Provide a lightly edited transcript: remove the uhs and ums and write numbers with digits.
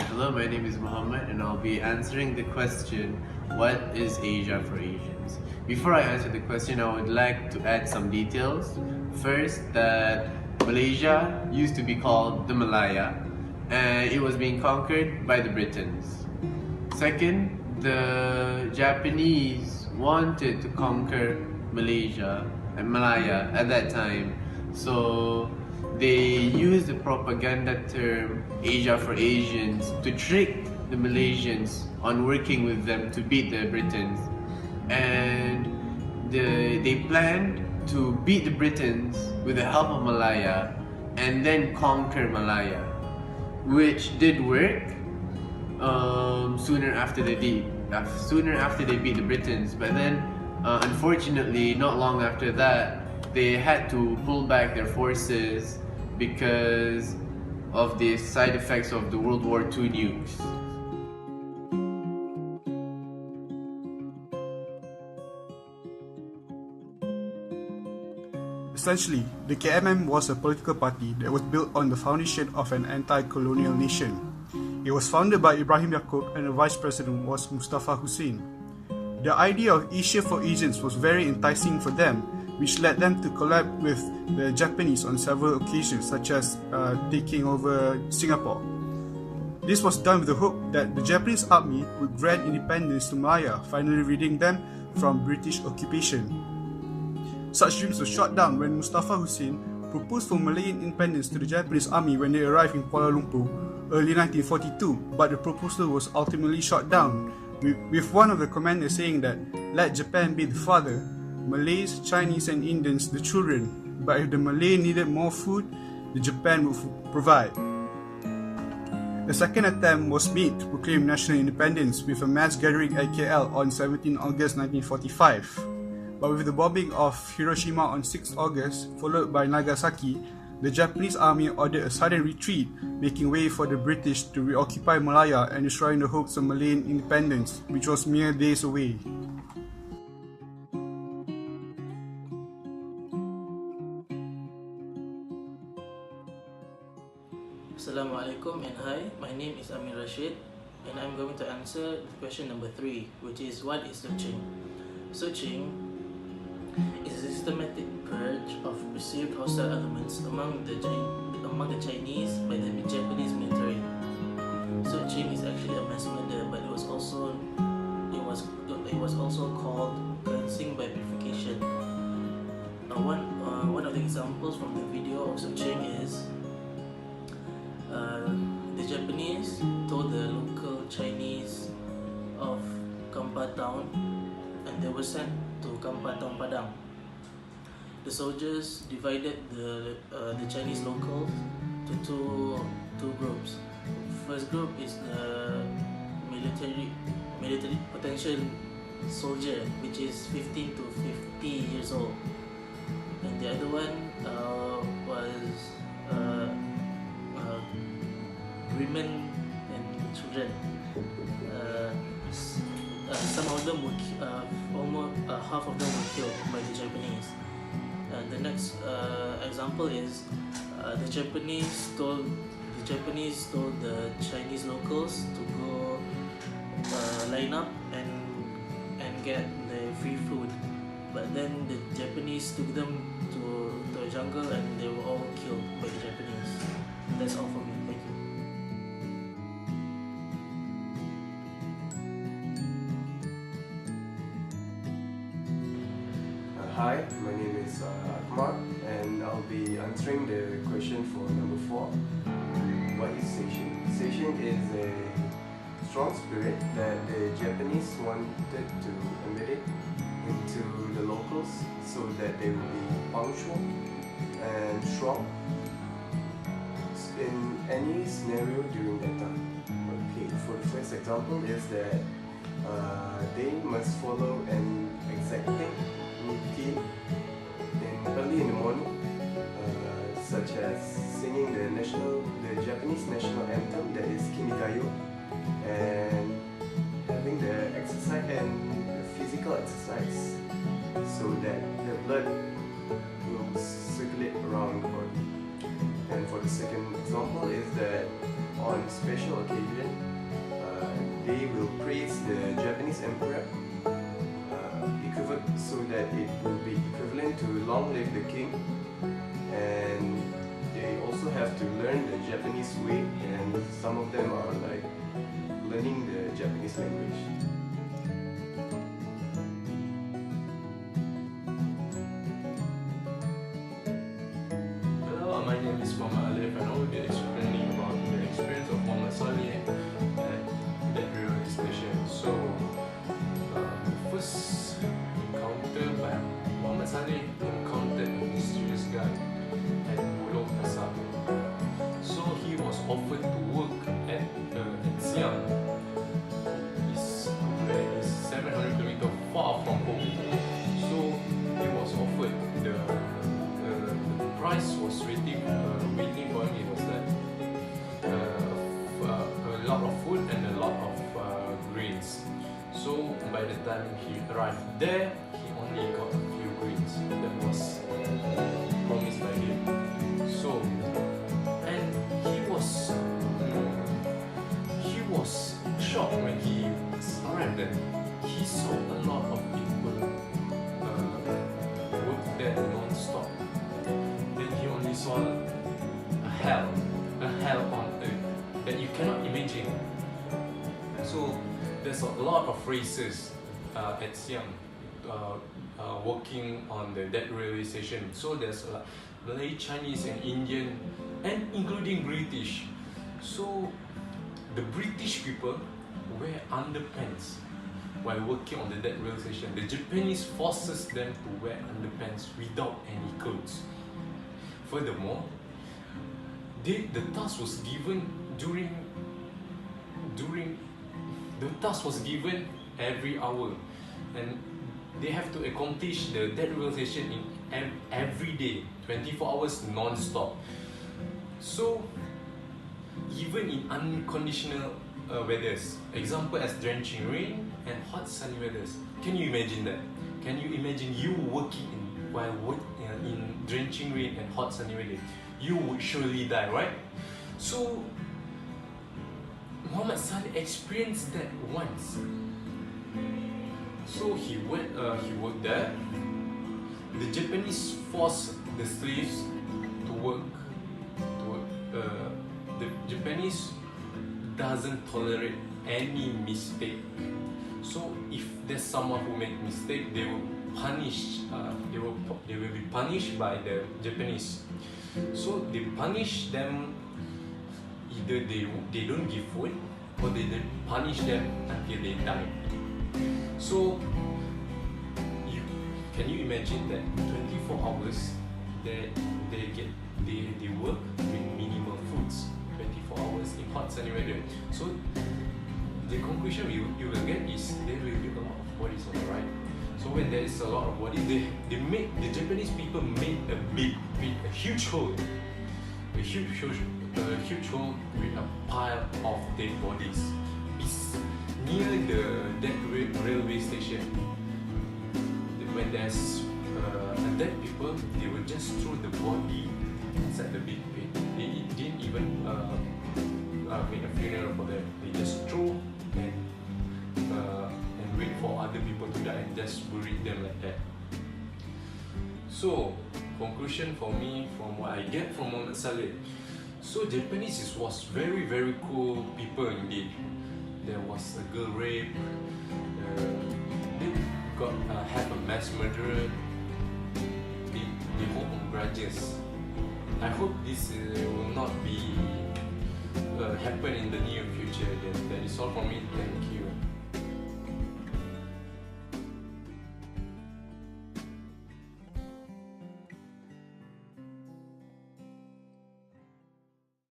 Hello, my name is Muhammad and I'll be answering the question, what is Asia for Asians? Before I answer the question, I would like to add some details. First, that Malaysia used to be called the Malaya and it was being conquered by the Britons. Second, the Japanese wanted to conquer Malaysia and Malaya at that time, so they used the propaganda term Asia for Asians to trick the Malaysians on working with them to beat the Britons. And they planned to beat the Britons with the help of Malaya and then conquer Malaya, which did work sooner after they beat the Britons. But then unfortunately, not long after that, they had to pull back their forces because of the side effects of the World War II nukes. Essentially, the KMM was a political party that was built on the foundation of an anti-colonial nation. It was founded by Ibrahim Yaakob and the vice president was Mustafa Hussein. The idea of Asia for Asians was very enticing for them, which led them to collab with the Japanese on several occasions, such as taking over Singapore. This was done with the hope that the Japanese army would grant independence to Malaya, finally ridding them from British occupation. Such dreams were shot down when Mustafa Hussein proposed for Malayan independence to the Japanese army when they arrived in Kuala Lumpur early 1942, but the proposal was ultimately shot down, with one of the commanders saying that, "Let Japan be the father, Malays, Chinese and Indians the children, but if the Malay needed more food, the Japan would provide." The second attempt was made to proclaim national independence with a mass gathering at KL on 17 August 1945. But with the bombing of Hiroshima on 6 August, followed by Nagasaki, the Japanese army ordered a sudden retreat, making way for the British to reoccupy Malaya and destroying the hopes of Malayan independence, which was mere days away. Assalamualaikum and hi, my name is Amir Rashid and I'm going to answer question number 3, which is what is searching? Searching is a systematic purge of perceived hostile elements among the Chinese by the Japanese military. Searching is actually a mass murder, but it was also called cleansing by purification. One of the examples from the video of searching is the Japanese told the local Chinese of Kampar town and they were sent to Kampar town Padang. The soldiers divided the Chinese locals to two groups. First group is the military potential soldier, which is 15 to 50 years old, and the other one was women and children. Some of them were almost half of them were killed by the Japanese. The next example is the Japanese told the Chinese locals to go line up and get the free food, but then the Japanese took them to a jungle and they were all killed by the Japanese. That's all for me. Thank you. Hi, my name is Akmal and I'll be answering the question for number 4. What is Seishin? Seishin is a strong spirit that the Japanese wanted to embed into the locals so that they will be punctual and strong in any scenario during that time. Okay, for the first example is that they must follow an exact routine early in the morning, such as singing the Japanese national anthem, that is Kimikayo, and having the exercise and the physical exercise so that the blood would be equivalent to long live the king, and they also have to learn the Japanese way, and some of them are like learning the Japanese language. Hello, my name is Muhammad Alif, and I will be explaining about the experience of Muhammad Saleh at that railway station. So, the first encounter by Muhammad Saleh encountered a mysterious guy at Pulau Kasar. So he was offered to work at Siam. It's 700 kilometers far from home. So he was offered the price was waiting for him. It was like a lot of food and a lot of grains. So by the time he arrived there, he only got a few grains that was promised by him. So, and he was shocked when he arrived there. He saw a lot of people work there non-stop. Then he only saw a hell on earth that you cannot imagine. So there's a lot of races at Siam working on that railway station. So there's Malay, Chinese and Indian and including British. So the British people wear underpants while working on that railway station. The Japanese forces them to wear underpants without any clothes. Furthermore, the task was given every hour, and they have to accomplish that railway station in every day, 24 hours non-stop. So even in unconditional weathers, example as drenching rain and hot sunny weathers, can you imagine that? Can you imagine you working in drenching rain and hot sunny weather? You would surely die, right? So Muhammad Saleh experienced that once. So he worked there. The Japanese forced the slaves to work. The Japanese doesn't tolerate any mistake. So if there's someone who make mistake, they will punish. They will be punished by the Japanese. So they punish them. Either they don't give food, or they punish them until they die. So can you imagine that 24 hours that they work with minimal foods, 24 hours in hot sunny weather. So the conclusion you will get is there will be a lot of bodies on the right. So when there is a lot of bodies, the Japanese people made a huge hole with a pile of dead bodies. It's near that railway station. When there's dead people, they will just throw the body inside the big pit. They didn't even make a funeral for them. They just throw and wait for other people to die and just bury them like that. So, conclusion for me from what I get from Muhammad Saleh. So Japanese was very, very cool people indeed. There was a girl rape. They got have a mass murderer. They hold on grudges. I hope this will not be happen in the near future. That is all from me. Thank you.